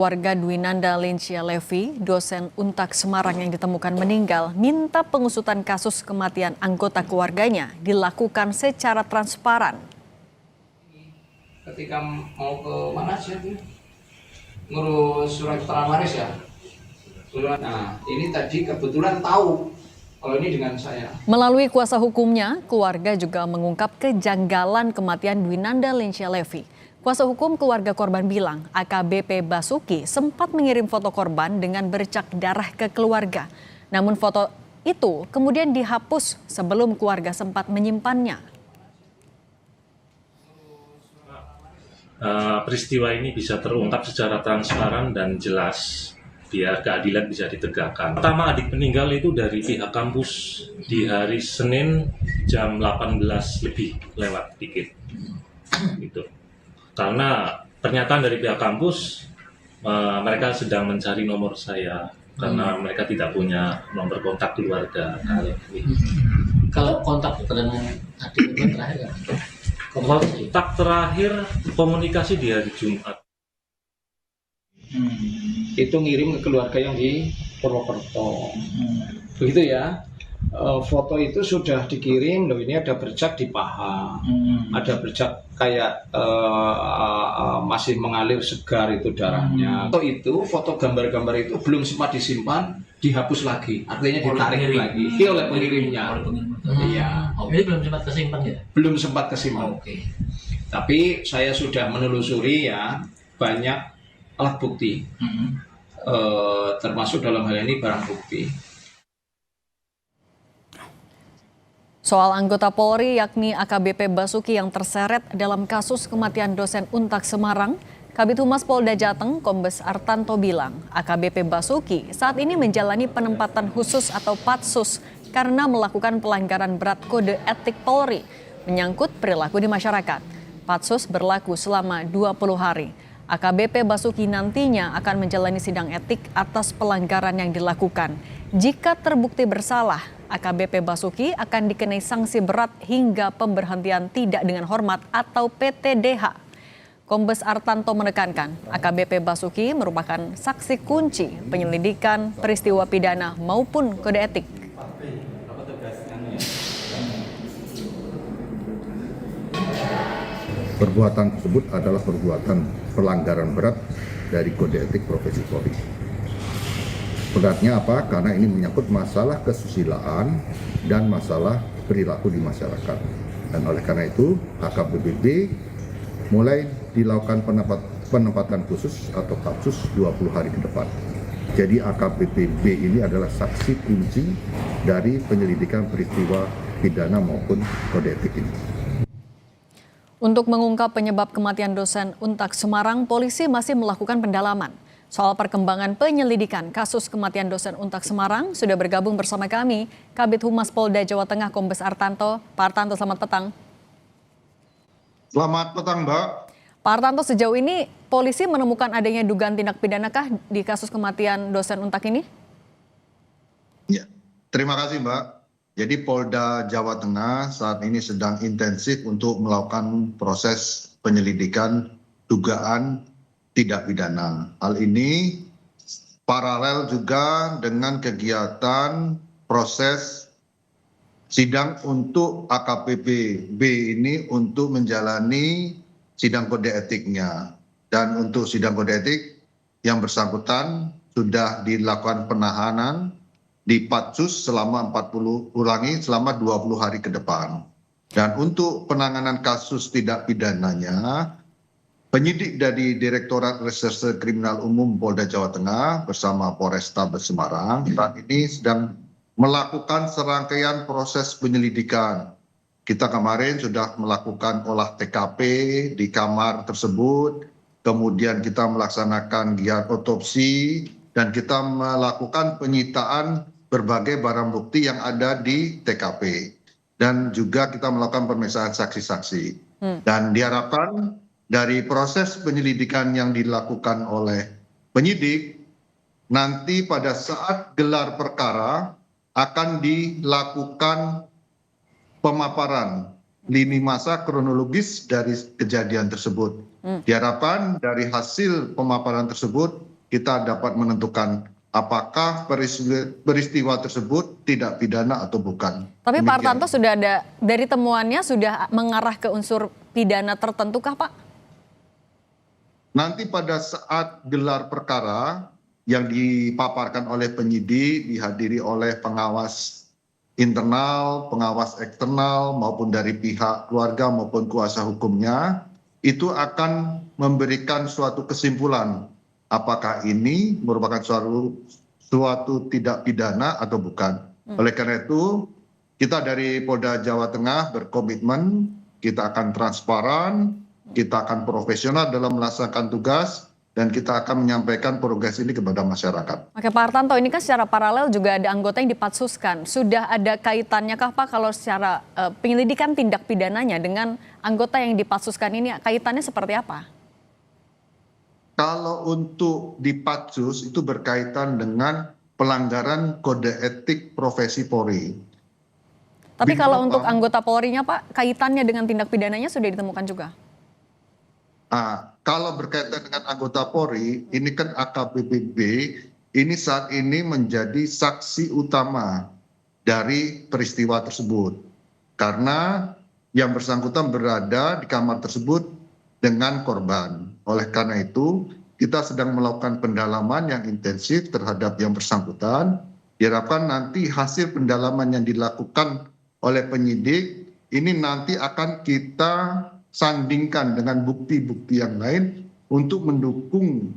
Warga Dwinanda Lincia Levi, dosen Untak Semarang yang ditemukan meninggal, minta pengusutan kasus kematian anggota keluarganya dilakukan secara transparan. Ketika mau ke mana sih ngurus surat pramaris ya. Nah, ini tadi kebetulan tahu kalau ini dengan saya. Melalui kuasa hukumnya, keluarga juga mengungkap kejanggalan kematian Dwinanda Lincia Levi. Kuasa hukum keluarga korban bilang AKBP Basuki sempat mengirim foto korban dengan bercak darah ke keluarga. Namun foto itu kemudian dihapus sebelum keluarga sempat menyimpannya. Peristiwa ini bisa terungkap secara transparan dan jelas biar keadilan bisa ditegakkan. Pertama, adik meninggal itu dari pihak kampus di hari Senin jam 18 lebih lewat dikit. Gitu. Karena pernyataan dari pihak kampus, mereka sedang mencari nomor saya karena mereka tidak punya nomor kontak keluarga. Kalau kontak dengan adik itu terakhir kan? Kontak terakhir komunikasi di hari Jumat. Itu ngirim ke keluarga yang di Purwokerto. Begitu ya. Foto itu sudah dikirim, loh ini ada bercak di paha, ada bercak kayak masih mengalir segar itu darahnya. Foto itu, foto gambar-gambar itu belum sempat disimpan, dihapus lagi, artinya ditarik lagi oleh pengirimnya. Iya. Ini belum sempat kesimpan ya? Belum sempat kesimpan. Oke. Tapi saya sudah menelusuri ya banyak alat bukti, termasuk dalam hal ini barang bukti. Soal anggota Polri yakni AKBP Basuki yang terseret dalam kasus kematian dosen Untak Semarang, Kabid Humas Polda Jateng Kombes Artanto bilang AKBP Basuki saat ini menjalani penempatan khusus atau patsus karena melakukan pelanggaran berat kode etik Polri menyangkut perilaku di masyarakat. Patsus berlaku selama 20 hari. AKBP Basuki nantinya akan menjalani sidang etik atas pelanggaran yang dilakukan. Jika terbukti bersalah, AKBP Basuki akan dikenai sanksi berat hingga pemberhentian tidak dengan hormat atau PTDH. Kombes Artanto menekankan AKBP Basuki merupakan saksi kunci penyelidikan peristiwa pidana maupun kode etik. Perbuatan tersebut adalah perbuatan pelanggaran berat dari kode etik profesi Polri. Beratnya apa? Karena ini menyangkut masalah kesusilaan dan masalah perilaku di masyarakat. Dan oleh karena itu, AKBP mulai dilakukan penempatan khusus atau patsus 20 hari ke depan. Jadi AKBP ini adalah saksi kunci dari penyelidikan peristiwa pidana maupun kode etik ini. Untuk mengungkap penyebab kematian dosen Untak Semarang, polisi masih melakukan pendalaman. Soal perkembangan penyelidikan kasus kematian dosen Untak Semarang, sudah bergabung bersama kami Kabid Humas Polda Jawa Tengah Kombes Artanto. Pak Artanto, selamat petang. Selamat petang, Mbak. Pak Artanto, sejauh ini polisi menemukan adanya dugaan tindak pidanakah di kasus kematian dosen Untak ini? Ya, terima kasih, Mbak. Jadi Polda Jawa Tengah saat ini sedang intensif untuk melakukan proses penyelidikan dugaan tindak pidana. Hal ini paralel juga dengan kegiatan proses sidang untuk AKBP B ini untuk menjalani sidang kode etiknya. Dan untuk sidang kode etik yang bersangkutan sudah dilakukan penahanan di patsus selama 20 hari ke depan. Dan untuk penanganan kasus tindak pidananya, penyidik dari Direktorat Reserse Kriminal Umum Polda Jawa Tengah bersama Polrestabes Semarang saat ini sedang melakukan serangkaian proses penyelidikan. Kita kemarin sudah melakukan olah TKP di kamar tersebut, kemudian kita melaksanakan giat otopsi, dan kita melakukan penyitaan berbagai barang bukti yang ada di TKP. Dan juga kita melakukan pemeriksaan saksi-saksi. Dan diharapkan dari proses penyelidikan yang dilakukan oleh penyidik, nanti pada saat gelar perkara akan dilakukan pemaparan lini masa kronologis dari kejadian tersebut. Diharapkan dari hasil pemaparan tersebut kita dapat menentukan apakah peristiwa tersebut tidak pidana atau bukan. Tapi Pak Demikian. Artanto sudah ada, dari temuannya sudah mengarah ke unsur pidana tertentu kah Pak? Nanti pada saat gelar perkara yang dipaparkan oleh penyidik, dihadiri oleh pengawas internal, pengawas eksternal, maupun dari pihak keluarga maupun kuasa hukumnya, itu akan memberikan suatu kesimpulan apakah ini merupakan suatu tidak pidana atau bukan. Oleh karena itu, kita dari Polda Jawa Tengah berkomitmen, kita akan transparan, kita akan profesional dalam melaksanakan tugas, dan kita akan menyampaikan progres ini kepada masyarakat. Oke Pak Artanto, ini kan secara paralel juga ada anggota yang dipatsuskan. Sudah ada kaitannya kah Pak kalau secara penyelidikan tindak pidananya dengan anggota yang dipatsuskan ini, kaitannya seperti apa? Kalau untuk dipatsus itu berkaitan dengan pelanggaran kode etik profesi Polri. Tapi kalau Bintang untuk anggota Polri-nya Pak, kaitannya dengan tindak pidananya sudah ditemukan juga? Kalau berkaitan dengan anggota Polri, ini kan AKBP ini saat ini menjadi saksi utama dari peristiwa tersebut. Karena yang bersangkutan berada di kamar tersebut dengan korban. Oleh karena itu, kita sedang melakukan pendalaman yang intensif terhadap yang bersangkutan. Diharapkan nanti hasil pendalaman yang dilakukan oleh penyidik, ini nanti akan kita sandingkan dengan bukti-bukti yang lain untuk mendukung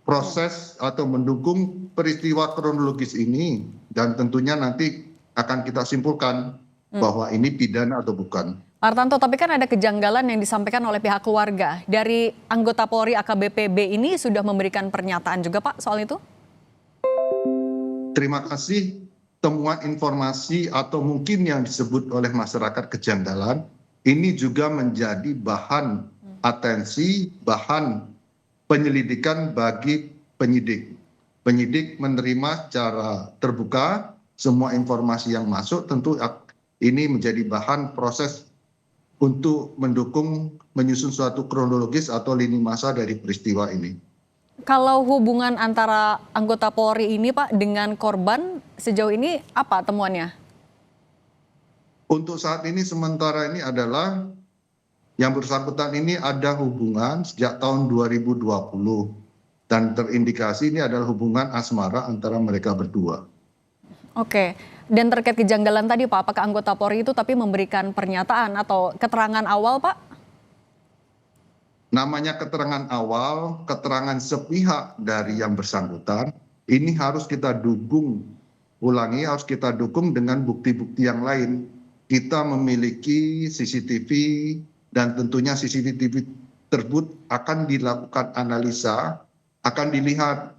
proses atau mendukung peristiwa kronologis ini, dan tentunya nanti akan kita simpulkan bahwa ini pidana atau bukan. Pak Artanto, tapi kan ada kejanggalan yang disampaikan oleh pihak keluarga. Dari anggota Polri AKBP B ini sudah memberikan pernyataan juga Pak soal itu? Terima kasih. Temuan informasi atau mungkin yang disebut oleh masyarakat kejanggalan, ini juga menjadi bahan atensi, bahan penyelidikan bagi penyidik. Penyidik menerima secara terbuka semua informasi yang masuk, tentu ini menjadi bahan proses untuk mendukung menyusun suatu kronologis atau lini masa dari peristiwa ini. Kalau hubungan antara anggota Polri ini Pak dengan korban sejauh ini apa temuannya? Untuk saat ini sementara ini adalah yang bersangkutan ini ada hubungan sejak tahun 2020 dan terindikasi ini adalah hubungan asmara antara mereka berdua. Oke, dan terkait kejanggalan tadi Pak, apakah anggota Polri itu tapi memberikan pernyataan atau keterangan awal Pak? Namanya keterangan awal, keterangan sepihak dari yang bersangkutan, ini harus kita dukung, harus kita dukung dengan bukti-bukti yang lain. Kita memiliki CCTV dan tentunya CCTV tersebut akan dilakukan analisa, akan dilihat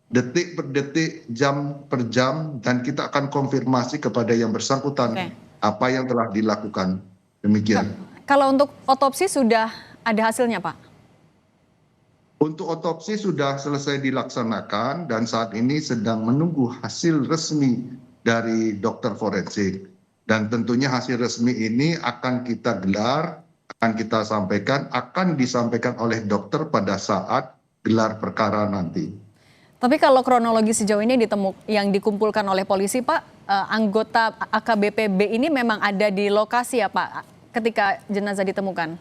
detik per detik, jam per jam, dan kita akan konfirmasi kepada yang bersangkutan apa yang telah dilakukan. Demikian. Kalau untuk otopsi sudah ada hasilnya Pak? Untuk otopsi sudah selesai dilaksanakan dan saat ini sedang menunggu hasil resmi dari dokter forensik. Dan tentunya hasil resmi ini akan kita gelar, akan kita sampaikan, akan disampaikan oleh dokter pada saat gelar perkara nanti. Tapi kalau kronologi sejauh ini yang dikumpulkan oleh polisi Pak, anggota AKBP B ini memang ada di lokasi ya Pak ketika jenazah ditemukan?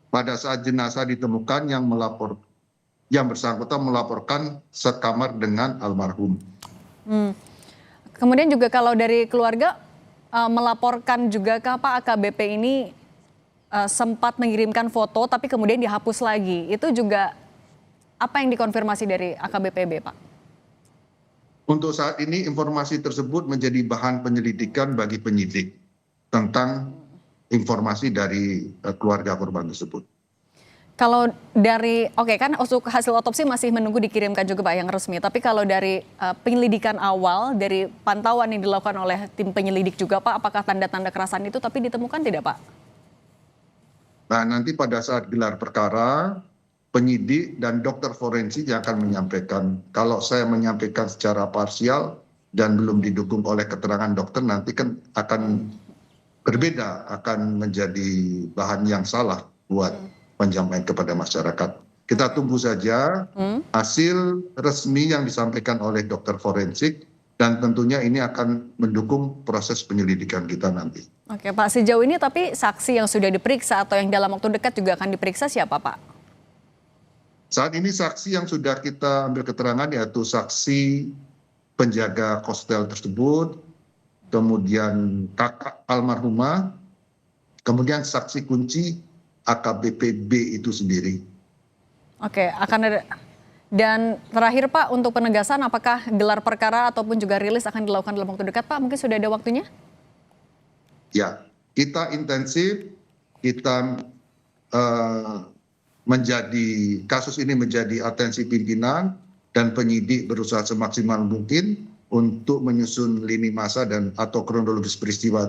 Pada saat jenazah ditemukan yang bersangkutan melaporkan sekamar dengan almarhum. Kemudian juga kalau dari keluarga melaporkan juga ke Pak AKBP ini sempat mengirimkan foto tapi kemudian dihapus lagi. Itu juga apa yang dikonfirmasi dari AKBP Pak? Untuk saat ini informasi tersebut menjadi bahan penyelidikan bagi penyidik tentang informasi dari keluarga korban tersebut. Kalau dari, kan hasil otopsi masih menunggu dikirimkan juga Pak yang resmi. Tapi kalau dari penyelidikan awal, dari pantauan yang dilakukan oleh tim penyelidik juga Pak, apakah tanda-tanda kekerasan itu tapi ditemukan tidak Pak? Nah nanti pada saat gelar perkara, penyidik dan dokter forensik yang akan menyampaikan. Kalau saya menyampaikan secara parsial dan belum didukung oleh keterangan dokter, nanti kan akan berbeda, akan menjadi bahan yang salah buat penyampaian kepada masyarakat. Kita tunggu saja hasil resmi yang disampaikan oleh dokter forensik dan tentunya ini akan mendukung proses penyelidikan kita nanti. Oke Pak, sejauh ini tapi saksi yang sudah diperiksa atau yang dalam waktu dekat juga akan diperiksa siapa Pak? Saat ini saksi yang sudah kita ambil keterangan yaitu saksi penjaga hostel tersebut, kemudian kakak almarhumah, kemudian saksi kunci AKBP B itu sendiri. Oke, akan ada. Dan terakhir Pak, untuk penegasan apakah gelar perkara ataupun juga rilis akan dilakukan dalam waktu dekat Pak? Mungkin sudah ada waktunya? Ya, kita intensif, kita kasus ini menjadi atensi pimpinan dan penyidik berusaha semaksimal mungkin untuk menyusun lini masa dan atau kronologis peristiwa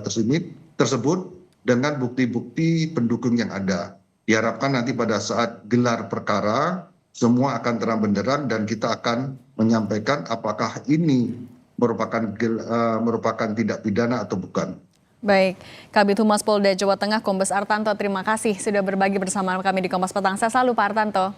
tersebut dengan bukti-bukti pendukung yang ada. Diharapkan nanti pada saat gelar perkara semua akan terang benderang dan kita akan menyampaikan apakah ini merupakan tindak pidana atau bukan. Baik, Kabid Humas Polda Jawa Tengah Kombes Artanto, terima kasih sudah berbagi bersama kami di Kompas Petang. Saya selalu Pak Artanto.